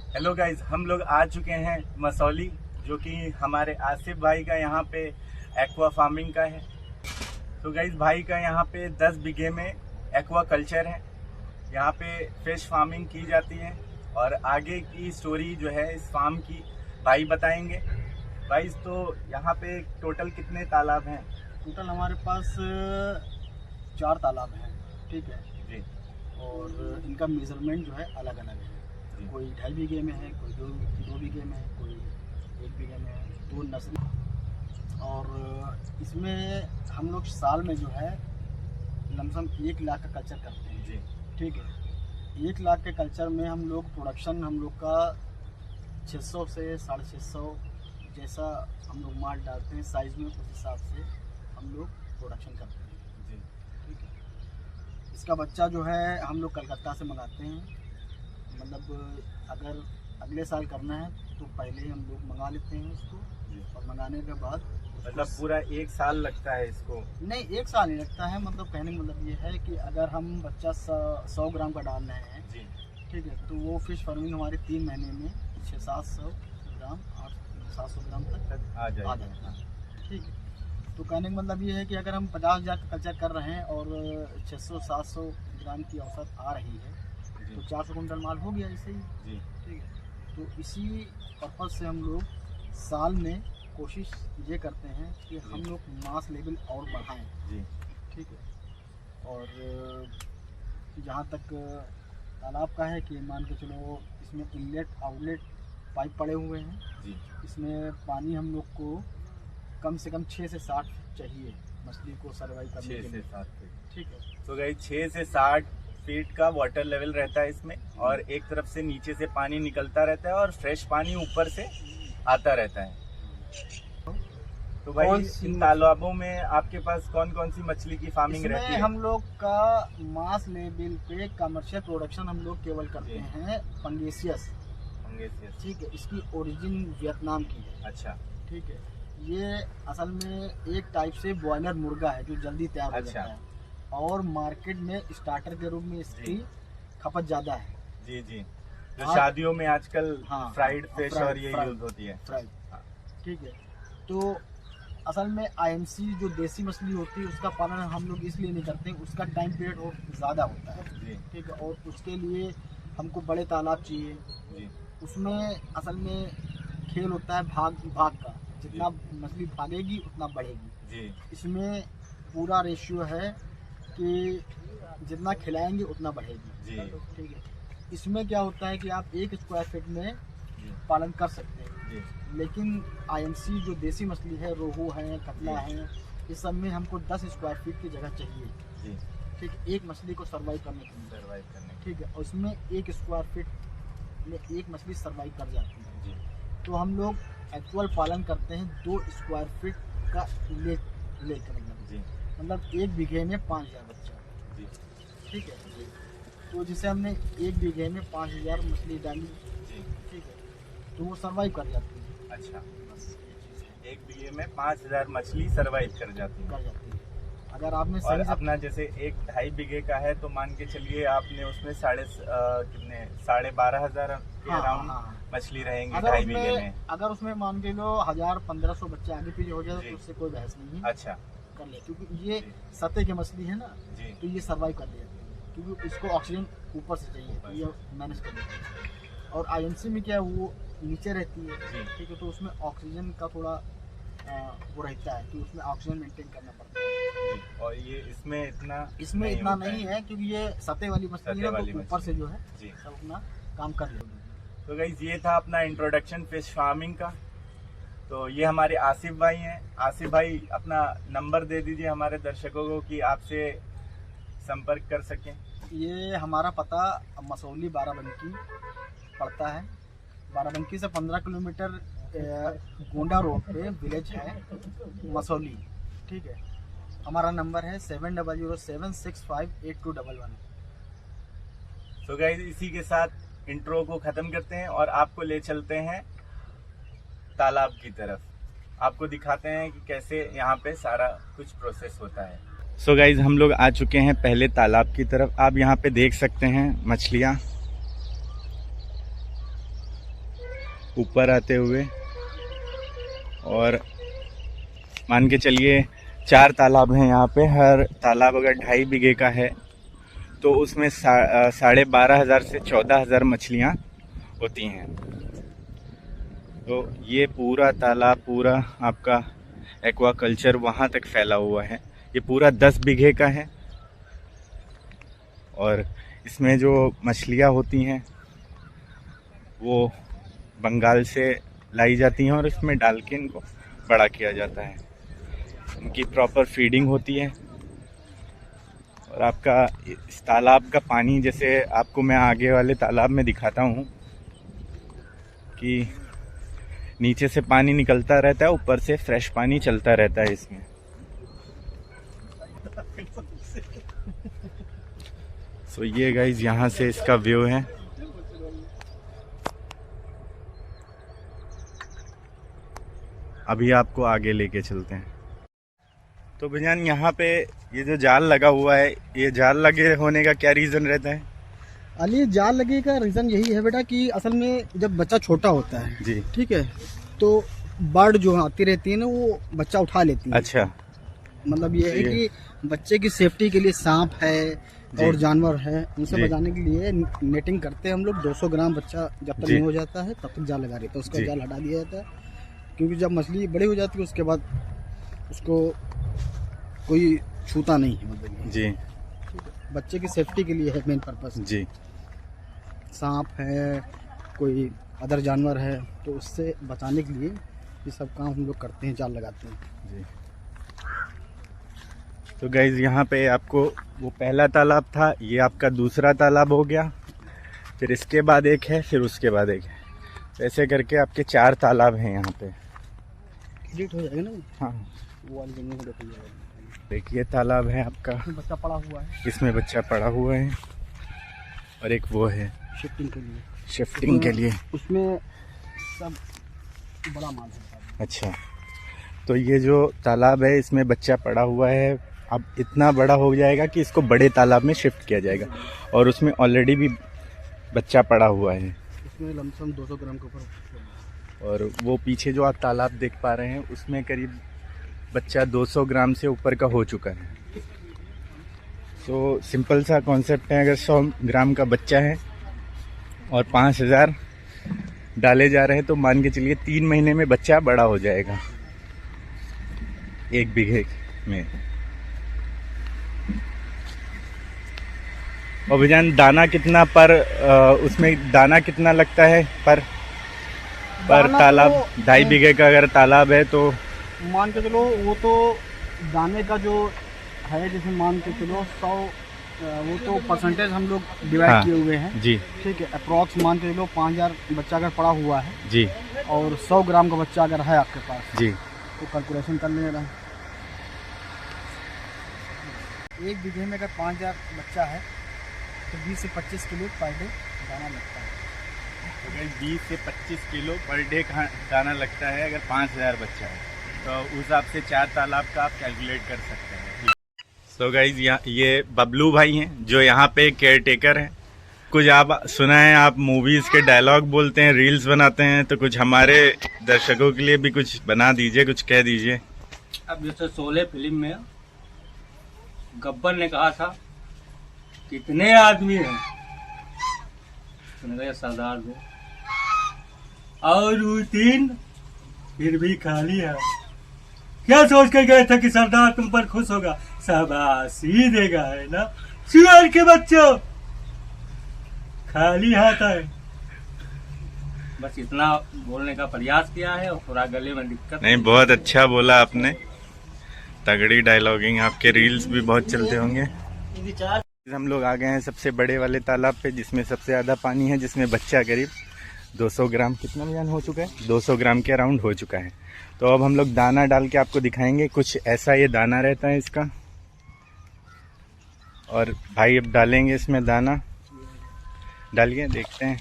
Hello guys, हम लोग आ चुके हैं मसौली, जो कि हमारे आसिफ भाई का यहाँ पे एक्वा फार्मिंग का है। तो गाइज भाई का यहाँ पे 10 बीघे में एक्वा कल्चर है। यहाँ पे फिश फार्मिंग की जाती है और आगे की स्टोरी जो है इस फार्म की भाई बताएंगे। भाई तो यहाँ पे टोटल कितने तालाब हैं? टोटल हमारे पास 4 तालाब हैं, ठीक है जी। और इनका मेजरमेंट जो है अलग अलग है। कोई 2.5 बीघे में है, कोई 2 बीघे में है, कोई 1 बीघे में है, 2 नस्ल। और इसमें हम लोग साल में जो है लमसम 1 लाख का कल्चर करते हैं जी। ठीक है। 1 लाख के कल्चर में हम लोग प्रोडक्शन हम लोग का 600 से 650 जैसा हम लोग माल डालते हैं साइज़ में, उस हिसाब से हम लोग प्रोडक्शन करते हैं जी। ठीक है। इसका बच्चा जो है हम लोग कलकत्ता से मंगाते हैं। मतलब अगर अगले साल करना है तो पहले ही हम लोग मंगा लेते हैं उसको, और मंगाने के बाद मतलब पूरा 1 साल लगता है इसको? नहीं, 1 साल नहीं लगता है। मतलब कहने का मतलब ये है कि अगर हम बच्चा 100 ग्राम का डाल रहे हैं जी, ठीक है, तो वो फिश फार्मिंग हमारे 3 महीने में 600-700 ग्राम 800-700 ग्राम तक आ जाएगा ठीक है। तो कहने का मतलब ये है कि अगर हम 50,000 का कल्चर कर रहे हैं और 600-700 ग्राम की औसत आ रही है तो 400 कुंटल माल हो गया ऐसे ही जी। ठीक है। तो इसी पर्पज़ से हम लोग साल में कोशिश ये करते हैं कि हम लोग मास लेवल और बढ़ाएं जी। ठीक है। और जहाँ तक तालाब का है कि मान के चलो इसमें इनलेट आउटलेट पाइप पड़े हुए हैं जी। इसमें पानी हम लोग को कम से कम 6 से 7 चाहिए मछली को सर्वाइव करने के 6 से लिए 7 फीट। ठीक है। तो गाइस 6 से 7 फीट का वाटर लेवल रहता है इसमें, और एक तरफ से नीचे से पानी निकलता रहता है और फ्रेश पानी ऊपर से आता रहता है। तो भाई इन तालाबों में आपके पास कौन कौन सी मछली की फार्मिंग रहती है? हम लोग का मास लेवल पे कमर्शियल प्रोडक्शन हम लोग केवल करते हैं पंगेसियस ठीक है। इसकी ओरिजिन वियतनाम की है। अच्छा ठीक है। ये असल में एक टाइप से बॉयलर मुर्गा है जो जल्दी तैयार हो जाता है और मार्केट में स्टार्टर के रूप में इसकी खपत ज़्यादा है। जी जी। जो शादियों में आजकल फ्राइड फिश और ये यूज होती है फ्राइड ठीक है। तो असल में आईएमसी जो देसी मछली होती है उसका पालन हम लोग इसलिए नहीं करते, उसका टाइम पीरियड ज़्यादा होता है ठीक है। और उसके लिए हमको बड़े तालाब चाहिए जी। उसमें असल में खेल होता है भाग का, जितना मछली भागेगी उतना बढ़ेगी जी। इसमें पूरा रेशियो है कि जितना खिलाएंगे उतना बढ़ेगी जी ठीक है। इसमें क्या होता है कि आप 1 स्क्वायर फीट में पालन कर सकते हैं जी। लेकिन आईएमसी जो देसी मछली है, रोहू है, कतला है, इस सब में हमको 10 स्क्वायर फीट की जगह चाहिए जी ठीक है, एक मछली को सर्वाइव करने के लिए ठीक है। और उसमें 1 स्क्वायर फीट में एक मछली सर्वाइव कर जाती है जी। तो हम लोग एक्चुअल पालन करते हैं 2 स्क्वायर फीट का लेकर मतलब 1 बीघे में 5,000 बच्चा जी ठीक है जी। तो जिसे हमने 1 बीघे में 5,000 मछली डाली जी ठीक है, तो वो सर्वाइव कर जाती है। अच्छा, बस 1 बीघे में 5,000 मछली सर्वाइव कर जाती है। अगर आपने और अपना जैसे 1-2.5 बीघे का है तो मान के चलिए आपने उसमें 12,500 के अराउंड मछली रहेंगी 2.5 बीघे में। अगर उसमें मान के लो 1,000-1,500 बच्चे आगे पीछे हो जाए तो उससे कोई बहस नहीं है। अच्छा कर ले, क्योंकि ये सतह की मछली है ना जी। तो ये सर्वाइव कर ले क्योंकि इसको ऑक्सीजन ऊपर से चाहिए, ये मैनेज कर लेती है। और आईएमसी में क्या है वो नीचे रहती है ठीक है, तो उसमें ऑक्सीजन का थोड़ा वो रहता है कि उसमें ऑक्सीजन मेंटेन करना पड़ता है। और ये इसमें इतना नहीं है क्योंकि ये सतह वाली मछली है तो ऊपर से जो है सब अपना काम कर लेगी। तो गाइस ये था अपना इंट्रोडक्शन फिश फार्मिंग का। तो ये हमारे आसिफ भाई हैं। आसिफ भाई अपना नंबर दे दीजिए हमारे दर्शकों को कि आपसे संपर्क कर सकें। ये हमारा पता मसौली बाराबंकी पड़ता है। बाराबंकी से 15 किलोमीटर गोंडा रोड पे विलेज है मसौली ठीक है। हमारा नंबर है 7007658211। तो गाइस इसी के साथ इंट्रो को ख़त्म करते हैं और आपको ले चलते हैं तालाब की तरफ। आपको दिखाते हैं कि कैसे यहाँ पे सारा कुछ प्रोसेस होता है। सो गाइज हम लोग आ चुके हैं पहले तालाब की तरफ। आप यहाँ पे देख सकते हैं मछलियाँ। ऊपर आते हुए, और मान के चलिए 4 तालाब हैं यहाँ पे। हर तालाब अगर 2.5 बीघे का है तो उसमें 12,500 से 14,000 मछलियाँ होती हैं। तो ये पूरा तालाब, पूरा आपका एक्वा कल्चर वहाँ तक फैला हुआ है। ये पूरा 10 बीघे का है, और इसमें जो मछलियाँ होती हैं वो बंगाल से लाई जाती हैं और इसमें डाल के इनको बड़ा किया जाता है। इनकी प्रॉपर फीडिंग होती है। और आपका इस तालाब का पानी, जैसे आपको मैं आगे वाले तालाब में दिखाता हूँ कि नीचे से पानी निकलता रहता है, ऊपर से फ्रेश पानी चलता रहता है इसमें। तो ये गाइज यहाँ से इसका व्यू है। अभी आपको आगे लेके चलते हैं। तो भैयान यहाँ पे ये जो जाल लगा हुआ है, ये जाल लगे होने का क्या रीज़न रहता है? अली, जाल लगे का रीज़न यही है बेटा कि असल में जब बच्चा छोटा होता है जी, ठीक है, तो बर्ड जो आती रहती है ना वो बच्चा उठा लेती है। अच्छा, मतलब ये है कि बच्चे की सेफ्टी के लिए सांप है और जानवर है, उनसे बचाने के लिए नेटिंग करते हैं हम लोग। 200 ग्राम बच्चा जब तक नहीं हो जाता है तब तक जाल लगा रहता है, उसका जाल हटा दिया जाता है। क्योंकि जब मछली बड़ी हो जाती है उसके बाद उसको कोई छूता नहीं है, मतलब जी, बच्चे की सेफ्टी के लिए है मेन पर्पस जी। सांप है, कोई अदर जानवर है, तो उससे बचाने के लिए ये सब काम हम लोग करते हैं, जाल लगाते हैं जी। तो गाइज यहाँ पे आपको वो पहला तालाब था, ये आपका दूसरा तालाब हो गया, फिर इसके बाद एक है, फिर उसके बाद एक है। तो ऐसे करके आपके 4 तालाब हैं यहाँ पे। एडिट हो जाएगा ना? हाँ, वो वाली जगह को देखिए, देखिए तालाब है आपका, बच्चा पड़ा हुआ है, इसमें बच्चा पड़ा हुआ है, और एक वो है शिफ्टिंग के लिए, शिफ्टिंग के लिए। उसमें सब बड़ा माल है। अच्छा, तो ये जो तालाब है इसमें बच्चा पड़ा हुआ है, अब इतना बड़ा हो जाएगा कि इसको बड़े तालाब में शिफ्ट किया जाएगा, और उसमें ऑलरेडी भी बच्चा पड़ा हुआ है। इसमें लमसम 200 ग्राम के ऊपर। और वो पीछे जो आप तालाब देख पा रहे हैं उसमें करीब बच्चा 200 ग्राम से ऊपर का हो चुका है। तो सिंपल सा कॉन्सेप्ट है, अगर 100 ग्राम का बच्चा है और 5,000 डाले जा रहे हैं तो मान के चलिए 3 महीने में बच्चा बड़ा हो जाएगा 1 बीघे में। और भैया दाना कितना उसमें दाना कितना लगता है पर तालाब? 2.5 बीघे का अगर तालाब है तो मान के चलो वो तो दाने का जो है, जैसे मान के चलो 100, वो तो परसेंटेज हम लोग डिवाइड किए हुए हैं जी, ठीक है। अप्रॉक्स मान के चलो 5,000 बच्चा अगर पड़ा हुआ है जी, और 100 ग्राम का बच्चा अगर है आपके पास जी, तो कैलकुलेशन कर लेना। 1 बीघे में अगर 5,000 बच्चा है तो 20 से 25 किलो पर डे दाना लगता है। तो भाई 20 से 25 किलो पर डे दाना लगता है अगर 5,000 बच्चा है, तो उस हिसाब से 4 तालाब का आप कैलकुलेट कर सकते हैं। तो गाइज ये बबलू भाई हैं जो यहाँ पे केयर टेकर हैं। कुछ आप सुना है, आप मूवीज़ के डायलॉग बोलते हैं, रील्स बनाते हैं, तो कुछ हमारे दर्शकों के लिए भी कुछ बना दीजिए, कुछ कह दीजिए। अब जैसे शोले फिल्म में गब्बर ने कहा था कितने आदमी हैं, तो सरदार दो और वो 3 फिर भी खाली है। क्या सोच के गए थे कि सरदार तुम पर खुश होगा? शाबाशी देगा, है ना? सुअर के बच्चों, खाली हाथ है। बस इतना बोलने का प्रयास किया है और थोड़ा गले में दिक्कत नहीं, बहुत अच्छा बोला आपने, तगड़ी डायलॉगिंग। आपके रील्स भी बहुत चलते होंगे। हम लोग आ गए हैं सबसे बड़े वाले तालाब पे, जिसमें सबसे ज़्यादा पानी है, जिसमें बच्चा करीब 200 ग्राम कितना वजन हो चुका है, 200 ग्राम के अराउंड हो चुका है। तो अब हम लोग दाना डाल के आपको दिखाएंगे। कुछ ऐसा ये दाना रहता है इसका, और भाई अब डालेंगे इसमें दाना। डालिए, देखते हैं।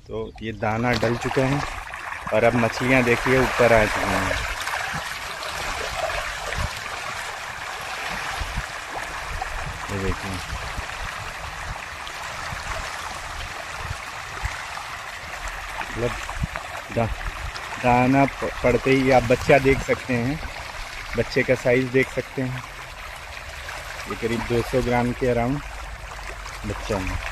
तो ये दाना डल चुका है और अब मछलियाँ देखिए ऊपर आ चुकी हैं। ये देखिए, मतलब दाना पड़ते ही आप बच्चा देख सकते हैं, बच्चे का साइज़ देख सकते हैं। ये करीब 200 ग्राम के अराउंड बच्चा है।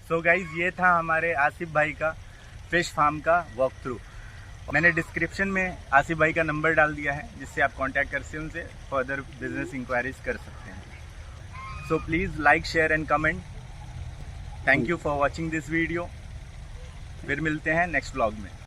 सो गाइज, ये था हमारे आसिफ भाई का फिश फार्म का वॉक थ्रू। मैंने डिस्क्रिप्शन में आसिफ भाई का नंबर डाल दिया है, जिससे आप कांटेक्ट कर सकते हैं, उनसे फर्दर बिजनेस इंक्वायरीज कर सकते हैं। So please like, share and comment. Thank you for watching this video. फिर मिलते हैं नेक्स्ट व्लॉग में।